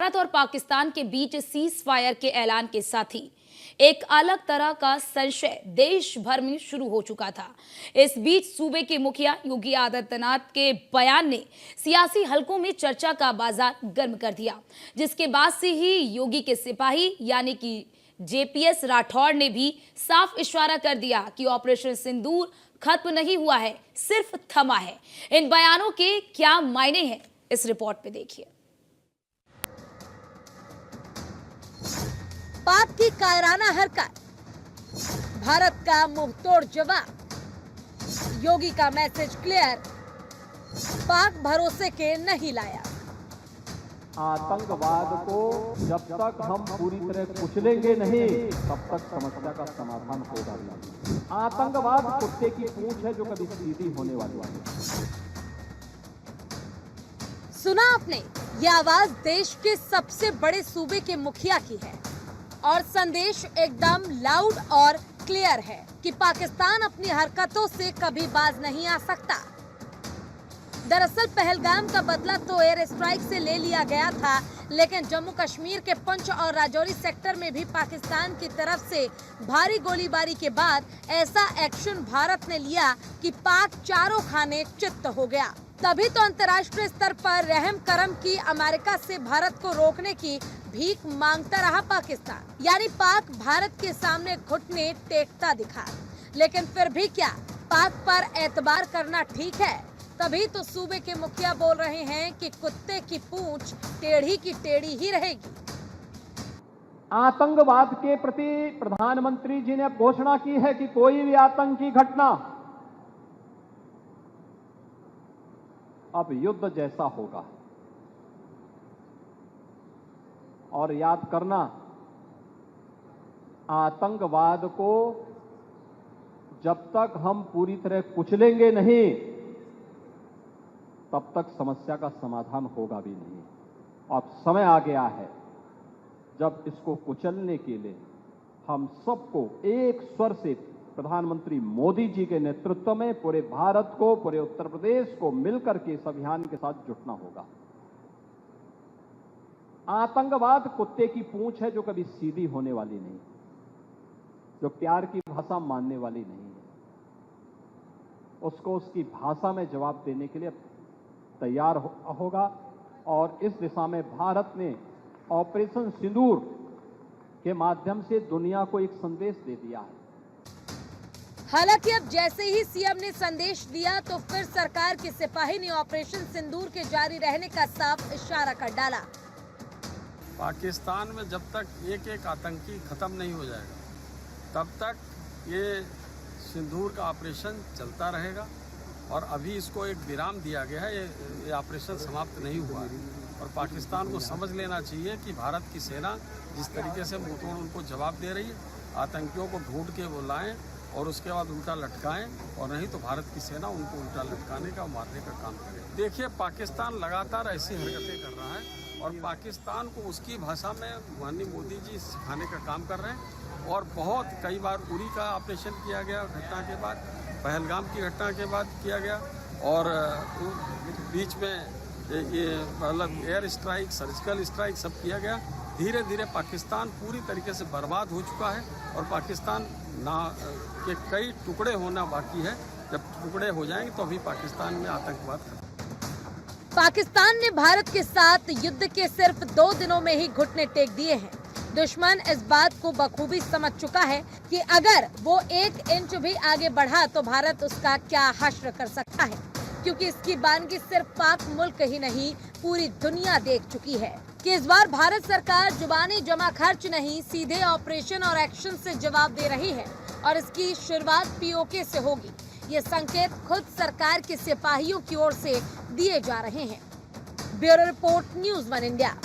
भारत और पाकिस्तान के बीच cease fire के ऐलान के साथ ही एक अलग तरह का संशय देश भर में शुरू हो चुका था। इस बीच सूबे के मुखिया योगी आदित्यनाथ के बयान ने सियासी हलकों में चर्चा का बाजार गर्म कर दिया, जिसके बाद से ही योगी के सिपाही यानी कि जेपीएस राठौड़ ने भी साफ इशारा कर दिया कि ऑपरेशन सिंदूर खत्म नहीं हुआ है, सिर्फ थमा है। इन बयानों के क्या मायने हैं, इस रिपोर्ट पे देखिए। पाक की कायराना हरकत, भारत का मुंहतोड़ जवाब, योगी का मैसेज क्लियर, पाक भरोसे के नहीं लाया। आतंकवाद को जब तक हम पूरी तरह कुचलेंगे नहीं, तब तक समस्या का समाधान होगा नहीं। आतंकवाद कुत्ते की पूंछ है जो कभी सीधी होने वाली है। सुना आपने, ये आवाज देश के सबसे बड़े सूबे के मुखिया की है और संदेश एकदम लाउड और क्लियर है कि पाकिस्तान अपनी हरकतों से कभी बाज नहीं आ सकता। दरअसल पहलगाम का बदला तो एयर स्ट्राइक से ले लिया गया था, लेकिन जम्मू कश्मीर के पंच और राजौरी सेक्टर में भी पाकिस्तान की तरफ से भारी गोलीबारी के बाद ऐसा एक्शन भारत ने लिया कि पाक चारों खाने चित्त हो गया। तभी तो अंतर्राष्ट्रीय स्तर पर रहम करम की अमेरिका से भारत को रोकने की भीख मांगता रहा पाकिस्तान, यानी पाक भारत के सामने घुटने टेकता दिखा। लेकिन फिर भी क्या पाक पर एतबार करना ठीक है? तभी तो सूबे के मुखिया बोल रहे हैं कि कुत्ते की पूंछ टेढ़ी की टेढ़ी ही रहेगी। आतंकवाद के प्रति प्रधानमंत्री जी ने घोषणा की है कि कोई भी आतंकी घटना अब युद्ध जैसा होगा। और याद करना, आतंकवाद को जब तक हम पूरी तरह कुचलेंगे नहीं, तब तक समस्या का समाधान होगा भी नहीं। अब समय आ गया है जब इसको कुचलने के लिए हम सबको एक स्वर से प्रधानमंत्री मोदी जी के नेतृत्व में पूरे भारत को, पूरे उत्तर प्रदेश को मिलकर के इस अभियान के साथ जुटना होगा। आतंकवाद कुत्ते की पूंछ है जो कभी सीधी होने वाली नहीं, जो प्यार की भाषा मानने वाली नहीं है। उसको उसकी भाषा में जवाब देने के लिए तैयार होगा और इस दिशा में भारत ने ऑपरेशन सिंदूर के माध्यम से दुनिया को एक संदेश दे दिया है। हालांकि अब जैसे ही सीएम ने संदेश दिया तो फिर सरकार के सिपाही ने ऑपरेशन सिंदूर के जारी रहने का साफ इशारा कर डाला। पाकिस्तान में जब तक एक एक आतंकी खत्म नहीं हो जाएगा, तब तक ये सिंदूर का ऑपरेशन चलता रहेगा। और अभी इसको एक विराम दिया गया है, ये ऑपरेशन समाप्त नहीं हुआ है। और पाकिस्तान को समझ लेना चाहिए कि भारत की सेना जिस तरीके से मुंहतोड़ उनको जवाब दे रही है, आतंकियों को ढूंढ के वो लाएं और उसके बाद उल्टा लटकाएं, और नहीं तो भारत की सेना उनको उल्टा लटकाने का, मारने का काम करे। देखिए, पाकिस्तान लगातार ऐसी हरकतें कर रहा है और पाकिस्तान को उसकी भाषा में माननीय मोदी जी सिखाने का काम कर रहे हैं। और बहुत कई बार उरी का ऑपरेशन किया गया घटना के बाद, पहलगाम की घटना के बाद किया गया, और बीच में ये मतलब एयर स्ट्राइक, सर्जिकल स्ट्राइक सब किया गया। धीरे धीरे पाकिस्तान पूरी तरीके से बर्बाद हो चुका है और पाकिस्तान के कई टुकड़े होना बाकी है। जब टुकड़े हो जाएंगे तो अभी पाकिस्तान में आतंकवाद खत्म। पाकिस्तान ने भारत के साथ युद्ध के सिर्फ 2 दिनों में ही घुटने टेक दिए हैं। दुश्मन इस बात को बखूबी समझ चुका है कि अगर वो 1 इंच भी आगे बढ़ा तो भारत उसका क्या हश्र कर सकता है, क्योंकि इसकी बानगी सिर्फ पाक मुल्क ही नहीं, पूरी दुनिया देख चुकी है कि इस बार भारत सरकार जुबानी जमा खर्च नहीं, सीधे ऑपरेशन और एक्शन से जवाब दे रही है और इसकी शुरुआत पीओके से होगी। ये संकेत खुद सरकार के सिपाहियों की ओर से दिए जा रहे हैं। Bureau report, news 1 India.